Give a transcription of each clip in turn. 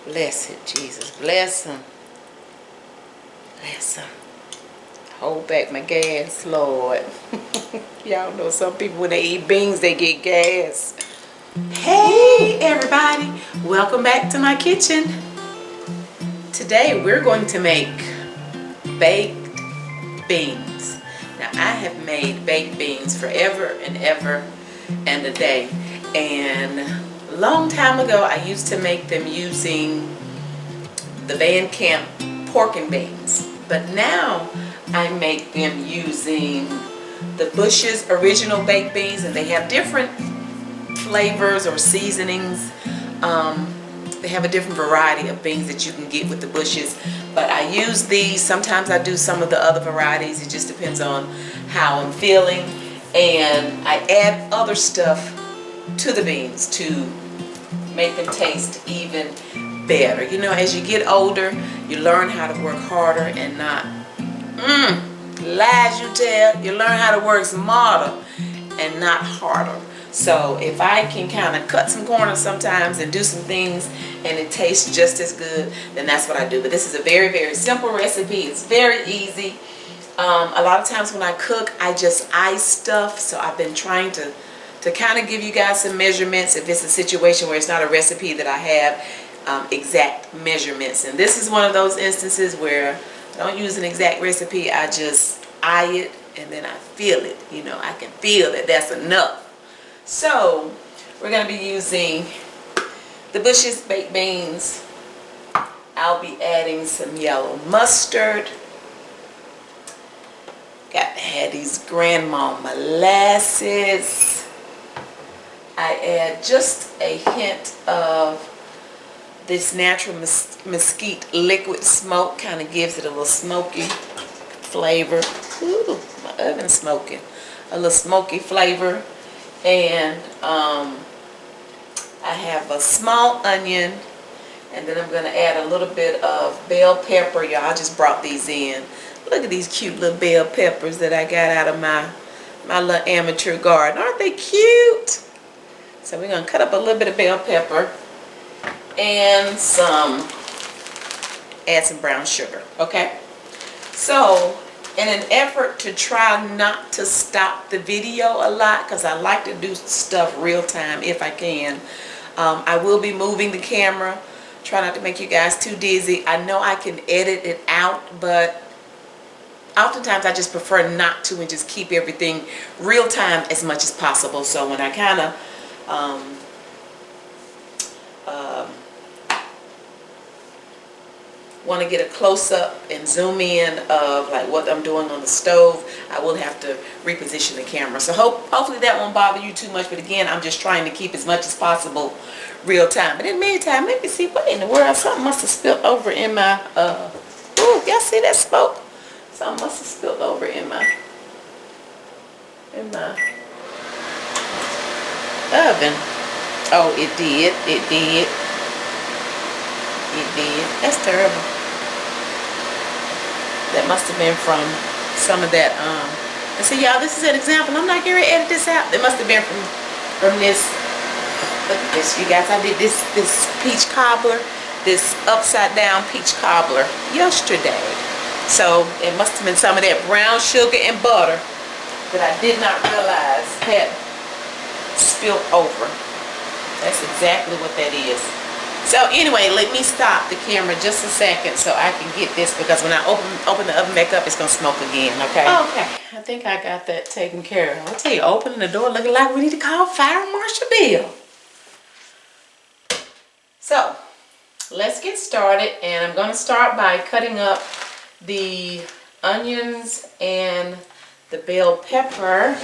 Bless it, Jesus. Bless him. Bless him. Hold back my gas, Lord. Y'all know some people when they eat beans, they get gas. Hey, everybody. Welcome back to my kitchen. Today, we're going to make baked beans. Now, I have made baked beans forever and ever and a day. And a long time ago, I used to make them using the Van Camp pork and beans. But now, I make them using the Bush's original baked beans, and they have different flavors or seasonings. They have a different variety of beans that you can get with the Bush's, but I use these. Sometimes I do some of the other varieties. It just depends on how I'm feeling, and I add other stuff to the beans to make them taste even better. You know, as you get older, you learn how to work harder and not lies you tell. You learn how to work smarter and not harder. So if I can kind of cut some corners sometimes and do some things and it tastes just as good, then that's what I do. But this is a very, very simple recipe. It's very easy. A lot of times when I cook, I just ice stuff. So I've been trying to kind of give you guys some measurements if it's a situation where it's not a recipe that I have exact measurements. And this is one of those instances where I don't use an exact recipe. I just eye it and then I feel it. You know, I can feel that that's enough. So we're going to be using the Bush's baked beans. I'll be adding some yellow mustard. Got to have these grandma molasses. I add just a hint of this natural mesquite liquid smoke. Kind of gives it a little smoky flavor. Ooh, my oven's smoking. A little smoky flavor. And I have a small onion, and then I'm going to add a little bit of bell pepper. Y'all, I just brought these in. Look at these cute little bell peppers that I got out of my little amateur garden. Aren't they cute? So we're going to cut up a little bit of bell pepper and add some brown sugar, okay? So in an effort to try not to stop the video a lot, because I like to do stuff real time if I can, I will be moving the camera. Try not to make you guys too dizzy. I know I can edit it out, but oftentimes I just prefer not to and just keep everything real time as much as possible. So when I kind of want to get a close-up and zoom in of like what I'm doing on the stove, I will have to reposition the camera. So hopefully that won't bother you too much, but again, I'm just trying to keep as much as possible real time. But in the meantime, let me see, what in the world, something must have spilled over in my ooh, y'all see that smoke? Something must have spilled over in my oven. Oh, it did. That's terrible. That must have been from some of that. And see, y'all, this is an example. I'm not going to edit this out. It must have been from this. Look at this, you guys. I did this peach cobbler, this upside down peach cobbler yesterday. So it must have been some of that brown sugar and butter that I did not realize had spilled over. That's exactly what that is. So anyway, let me stop the camera just a second so I can get this, because when I open the oven back up, it's going to smoke again, okay? Okay, I think I got that taken care of. I'll tell you, opening the door looking like we need to call Fire Marshal Bill. So, let's get started, and I'm going to start by cutting up the onions and the bell pepper.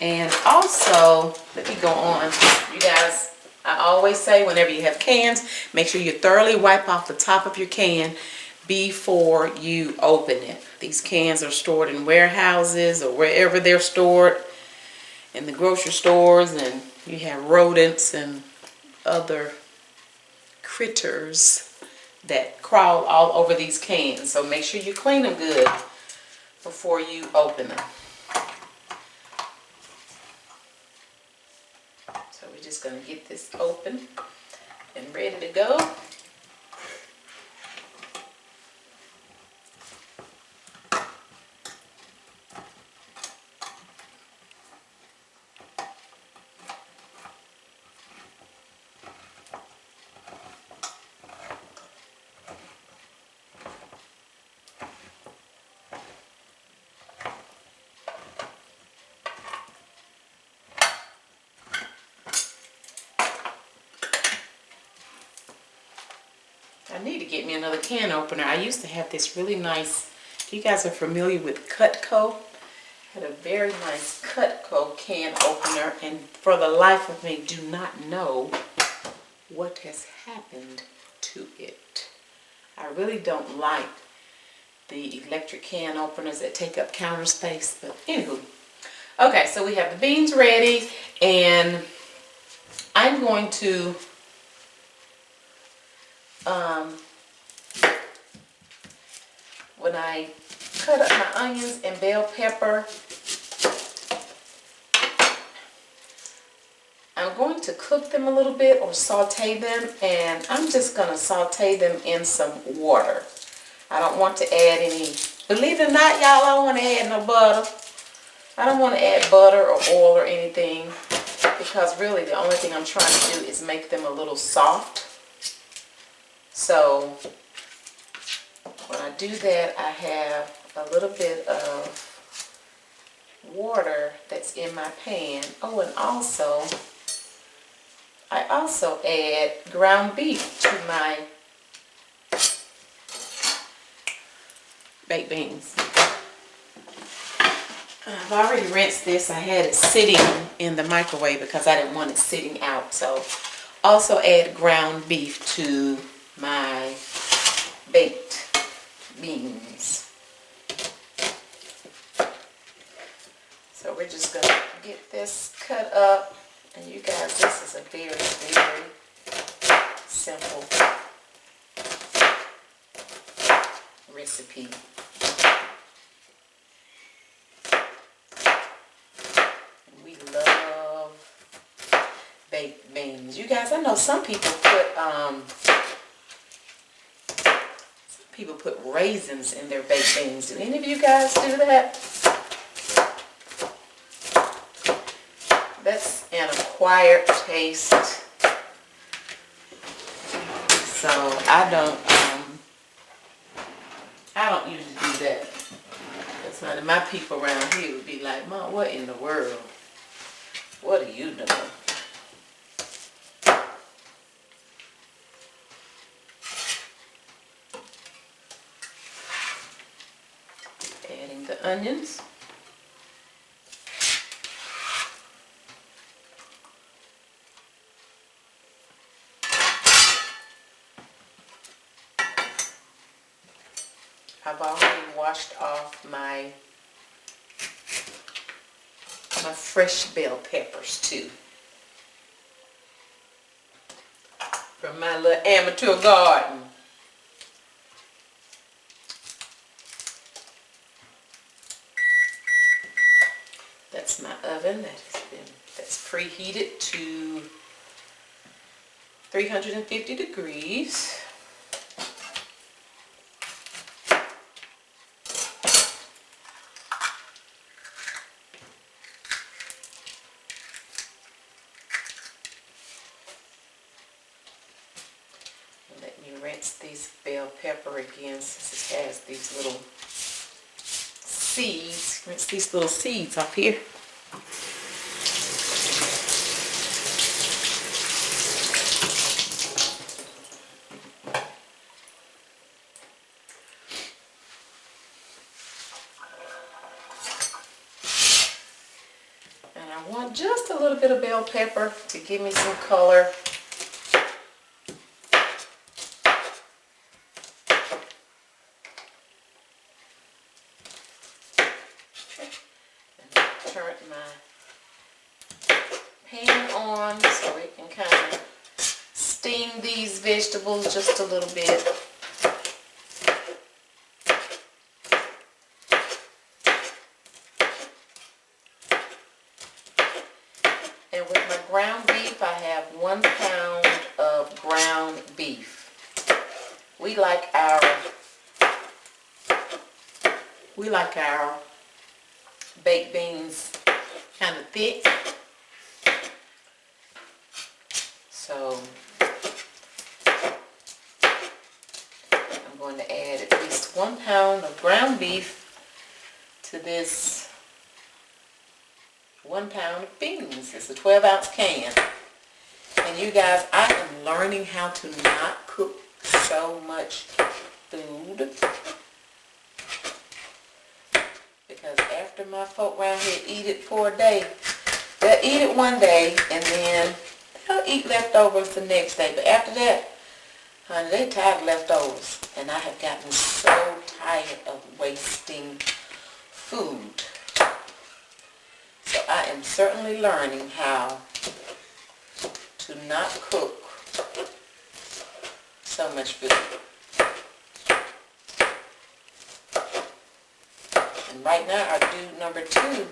And also, let me go on, you guys, I always say whenever you have cans, make sure you thoroughly wipe off the top of your can before you open it. These cans are stored in warehouses or wherever they're stored, in the grocery stores, and you have rodents and other critters that crawl all over these cans. So make sure you clean them good before you open them. So we're just going to get this open and ready to go. I need to get me another can opener. I used to have this really nice, if you guys are familiar with Cutco, had a very nice Cutco can opener, and for the life of me do not know what has happened to it. I really don't like the electric can openers that take up counter space, but anywho. Okay, so we have the beans ready, and I'm going to when I cut up my onions and bell pepper, I'm going to cook them a little bit or saute them, and I'm just going to saute them in some water. I don't want to add any, believe it or not, y'all, I don't want to add no butter. I don't want to add butter or oil or anything, because really the only thing I'm trying to do is make them a little soft. So when I do that, I have a little bit of water that's in my pan. Oh, and also, I also add ground beef to my baked beans. I've already rinsed this. I had it sitting in the microwave because I didn't want it sitting out. So also add ground beef to my baked beans. So we're just going to get this cut up. And you guys, this is a very, very simple recipe. We love baked beans. You guys, I know some people put raisins in their baked beans. Do any of you guys do that? That's an acquired taste. So I don't usually do that. That's not, my people around here would be like, Mom, what in the world? What are you doing? Adding the onions. I've already washed off my fresh bell peppers too, from my little amateur garden. That's my oven that's preheated to 350 degrees. Rinse these bell pepper again, since it has these little seeds. Rinse these little seeds off here. And I want just a little bit of bell pepper to give me some color. Turn my pan on so we can kind of steam these vegetables just a little bit. And with my ground beef, I have 1 pound of ground we like our baked beans kind of thick. So I'm going to add at least 1 pound of ground beef to this 1 pound of beans. It's a 12-ounce can. And you guys, I am learning how to not cook so much food. Because after my folk around here eat it for a day, they'll eat it one day and then they'll eat leftovers the next day. But after that, honey, they tired of leftovers. And I have gotten so tired of wasting food. So I am certainly learning how to not cook so much food. And right now our dude number 2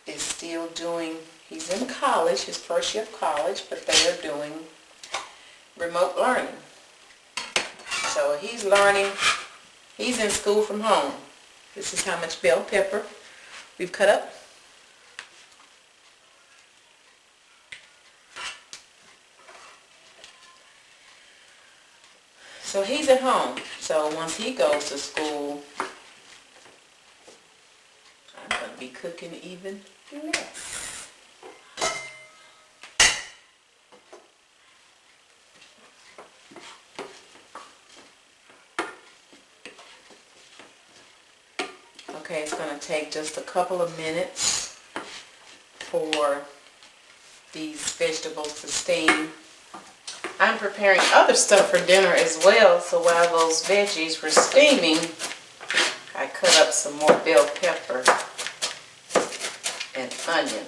is still doing, he's in college, his first year of college, but they are doing remote learning. So he's learning, he's in school from home. This is how much bell pepper we've cut up. So he's at home. So once he goes to school, I'm going to be cooking even less. Okay, it's going to take just a couple of minutes for these vegetables to steam. I'm preparing other stuff for dinner as well, so while those veggies were steaming, I cut up some more bell pepper and onion.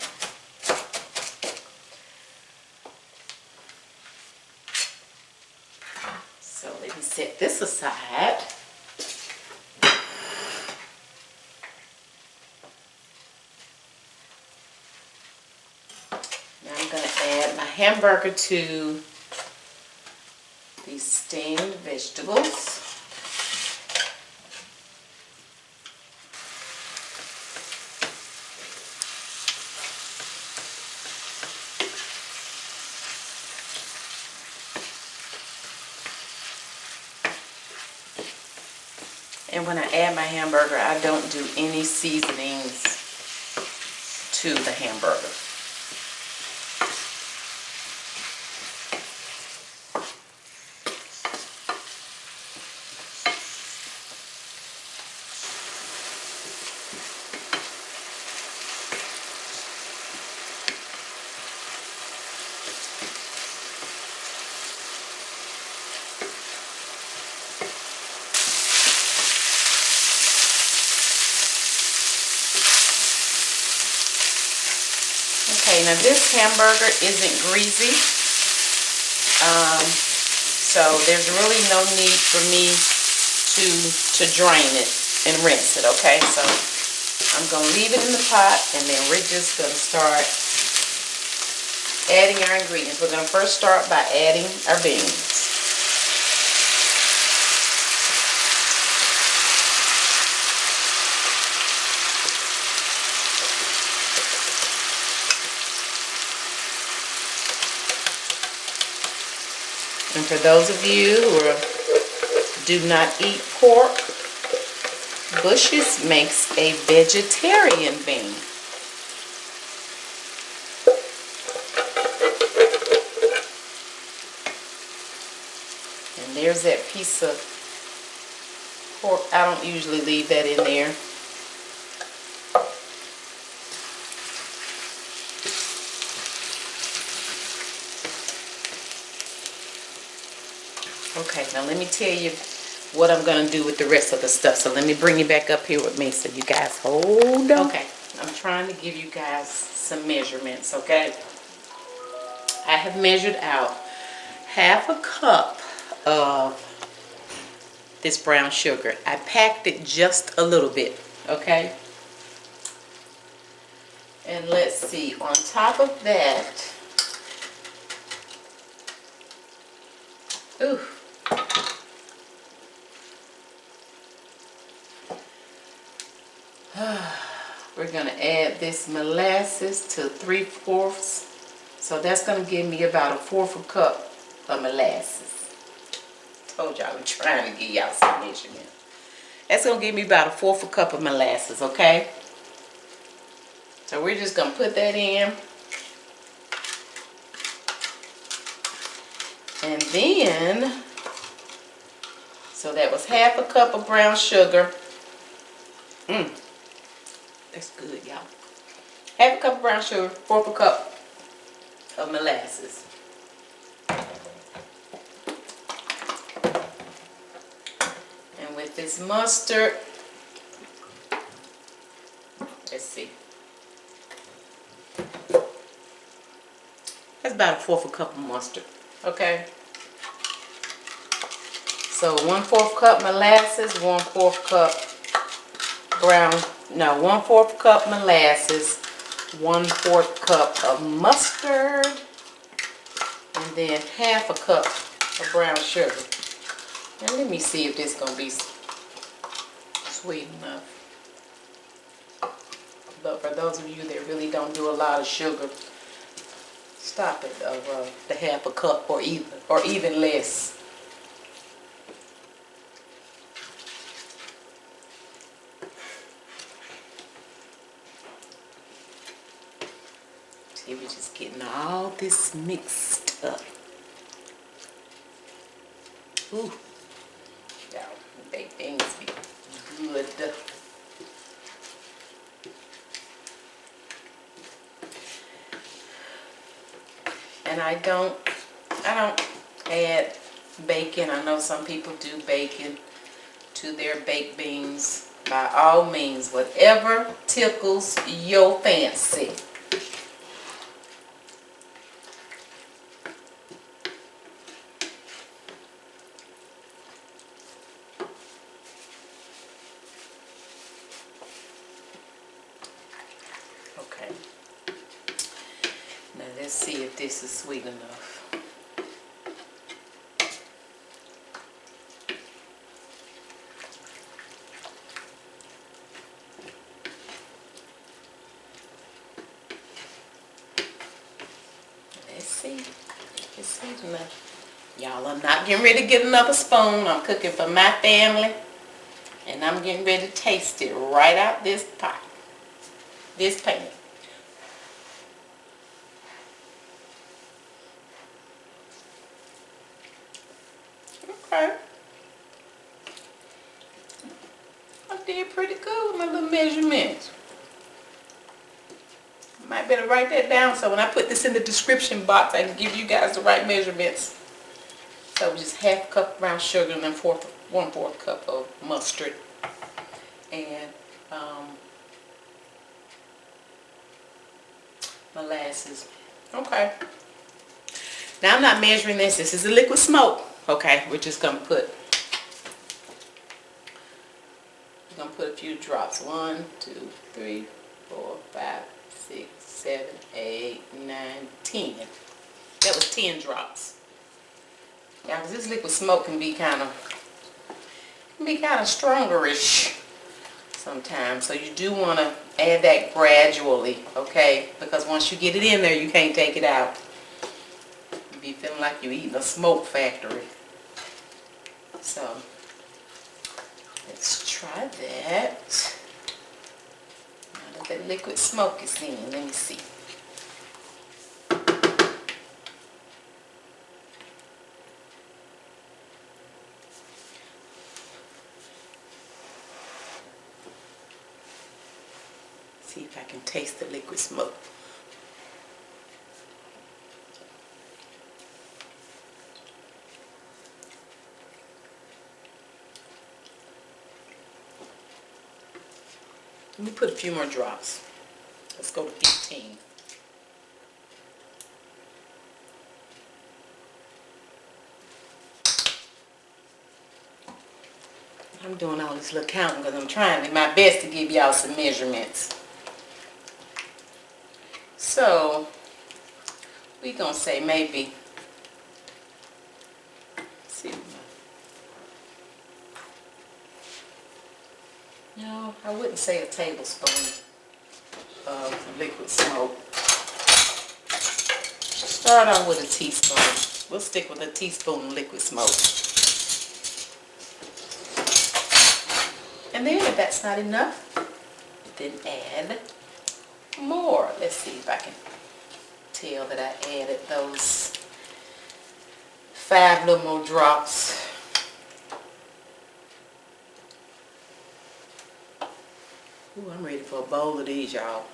So let me set this aside. Now I'm going to add my hamburger to these steamed vegetables. And when I add my hamburger, I don't do any seasonings to the hamburger. Okay, now this hamburger isn't greasy, so there's really no need for me to drain it and rinse it, okay? So I'm going to leave it in the pot, and then we're just going to start adding our ingredients. We're going to first start by adding our beans. And for those of you who do not eat pork, Bush's makes a vegetarian bean. And there's that piece of pork. I don't usually leave that in there. Okay, now let me tell you what I'm going to do with the rest of the stuff. So let me bring you back up here with me so you guys hold on. Okay, I'm trying to give you guys some measurements, okay? I have measured out 1/2 cup of this brown sugar. I packed it just a little bit, okay? And let's see, on top of that, ooh, we're going to add this molasses to 3/4. So that's going to give me about 1/4 cup of molasses. Told y'all I'm trying to give y'all some measurement. That's going to give me about 1/4 cup of molasses, okay? So we're just going to put that in. And then, so that was 1/2 cup of brown sugar. That's good, y'all. 1/2 cup of brown sugar, 1/4 cup of molasses. And with this mustard, let's see. That's about 1/4 cup of mustard, okay? So 1/4 cup molasses, 1/4 cup 1/4 cup molasses, 1/4 cup of mustard, and then 1/2 cup of brown sugar. Now let me see if this is gonna be sweet enough. But for those of you that really don't do a lot of sugar, stop at the 1/2 cup or even less. See, we're just getting all this mixed up. Ooh, y'all, baked things be good. And I don't add bacon. I know some people do bacon to their baked beans. By all means, whatever tickles your fancy. Okay. Now let's see if this is sweet enough. Let's see if it's sweet enough. Y'all, I'm not getting ready to get another spoon. I'm cooking for my family. And I'm getting ready to taste it right out this pot. This pan. Okay. I did pretty good with my little measurements. Might better write that down so when I put this in the description box, I can give you guys the right measurements. So just 1/2 cup brown sugar and then 1/4 cup of mustard. And molasses. Okay. Now I'm not measuring this. This is a liquid smoke. Okay, we're just gonna put a few drops. 1, 2, 3, 4, 5, 6, 7, 8, 9, 10. That was 10 drops. Yeah, because this liquid smoke can be kind of strongerish sometimes. So you do want to add that gradually, okay? Because once you get it in there, you can't take it out. You be feeling like you're eating a smoke factory. So let's try that. Now that the liquid smoke is in, let me see. See if I can taste the liquid smoke. Let me put a few more drops. Let's go to 15. I'm doing all this little counting because I'm trying my best to give y'all some measurements. So, we're going to say maybe, see, no, I wouldn't say a tablespoon. of liquid smoke. Start off with a teaspoon. We'll stick with a teaspoon of liquid smoke. And then if that's not enough, then add more. Let's see if I can tell that I added those 5 little more drops. Ooh, I'm ready for a bowl of these, y'all.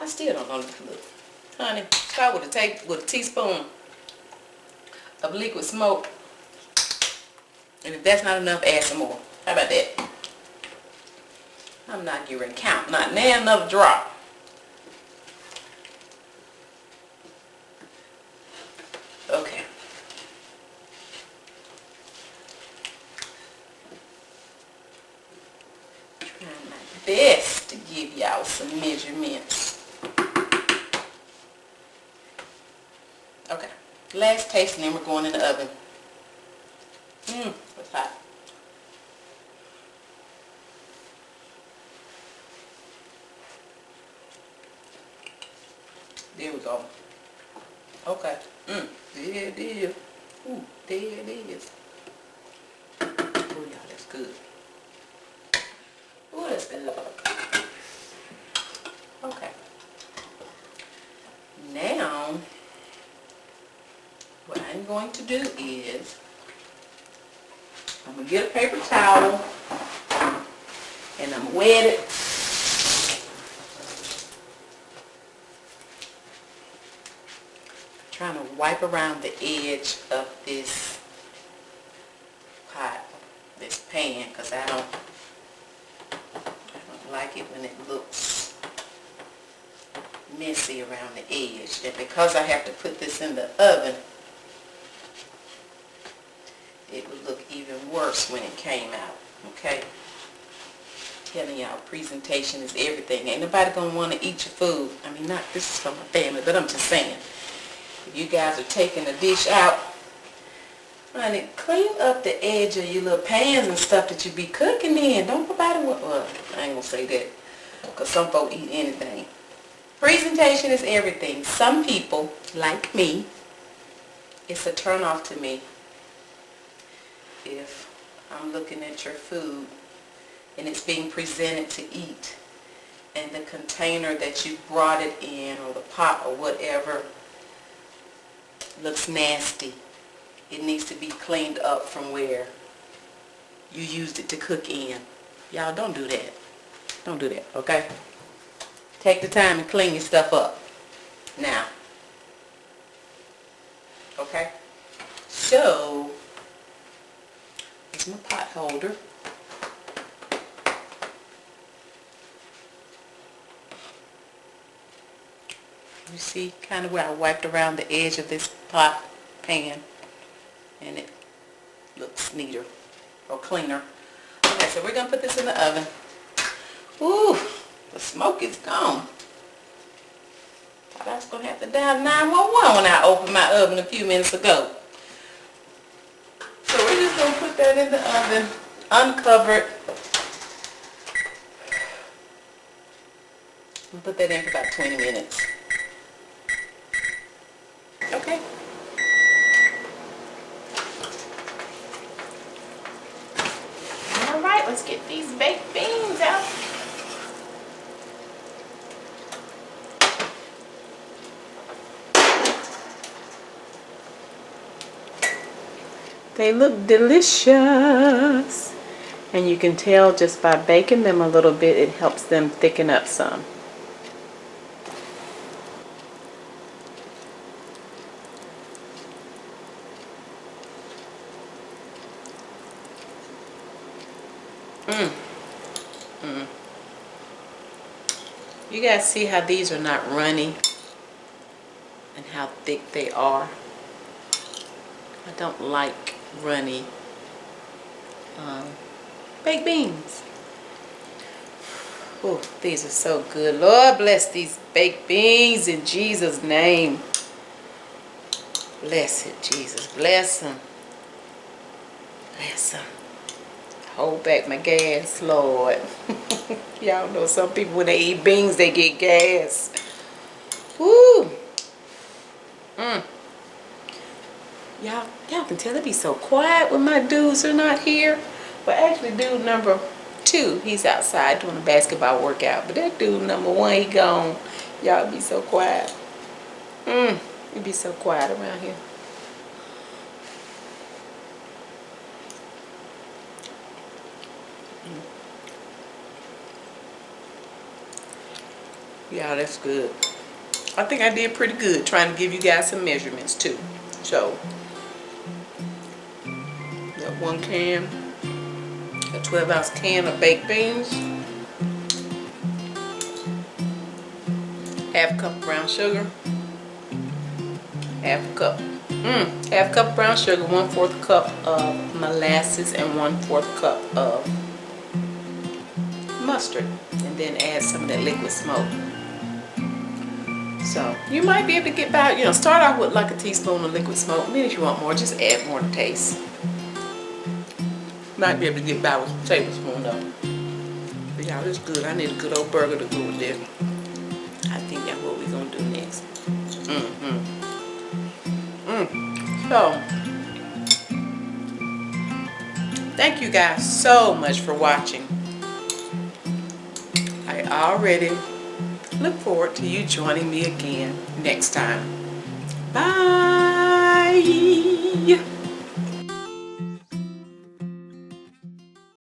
I still don't know. Look, honey, start with a teaspoon of liquid smoke. And if that's not enough, add some more. How about that? I'm not giving count. Not now, another drop. Okay. Trying my best to give y'all some measurements. Okay. Last taste, and then we're going in the oven. It's hot. There we go. Okay. There it is. Ooh, there it is. Oh, y'all, that's good. Ooh, that's good. Okay. Now, what I'm going to do is, I'm going to get a paper towel, and I'm going to wet it. Trying to wipe around the edge of this pot, this pan, because I don't like it when it looks messy around the edge. And because I have to put this in the oven, it would look even worse when it came out. Okay? Telling y'all, presentation is everything. Ain't nobody gonna want to eat your food. I mean, not this is for my family, but I'm just saying. If you guys are taking the dish out, honey, clean up the edge of your little pans and stuff that you be cooking in. Don't nobody want, well, I ain't gonna say that, because some folk eat anything. Presentation is everything. Some people, like me, it's a turn off to me if I'm looking at your food and it's being presented to eat, and the container that you brought it in, or the pot or whatever, looks nasty. It needs to be cleaned up from where you used it to cook in. Y'all, don't do that. Don't do that, okay? Take the time and clean your stuff up. Now. Okay? So, here's my pot holder. You see kind of where I wiped around the edge of this pot pan, and it looks neater or cleaner. Okay, so we're going to put this in the oven. Ooh, the smoke is gone. Thought I was going to have to dial 911 when I opened my oven a few minutes ago. So we're just going to put that in the oven, uncovered. We'll put that in for about 20 minutes. Okay. All right, let's get these baked beans out. They look delicious. And you can tell just by baking them a little bit, it helps them thicken up some. You guys see how these are not runny and how thick they are? I don't like runny baked beans. Oh, these are so good. Lord bless these baked beans in Jesus' name. Bless it, Jesus. Bless him. Bless him. Hold back my gas, Lord. Y'all know some people when they eat beans, they get gas. Woo. Y'all can tell it be so quiet when my dudes are not here. But actually, dude number 2, he's outside doing a basketball workout. But that dude number 1, he gone. Y'all be so quiet. It be so quiet around here. Yeah, that's good. I think I did pretty good trying to give you guys some measurements too. So, that 1 can, a 12-ounce can of baked beans, half cup of brown sugar, half cup brown sugar, 1/4 cup of molasses, and 1/4 cup of mustard, and then add some of that liquid smoke. So you might be able to get by, start off with like a teaspoon of liquid smoke. Then if you want more, just add more to taste. Might be able to get by with a tablespoon though. But y'all, it's good. I need a good old burger to go with this. I think that's what we're gonna do next. So, thank you guys so much for watching. I already look forward to you joining me again next time. Bye.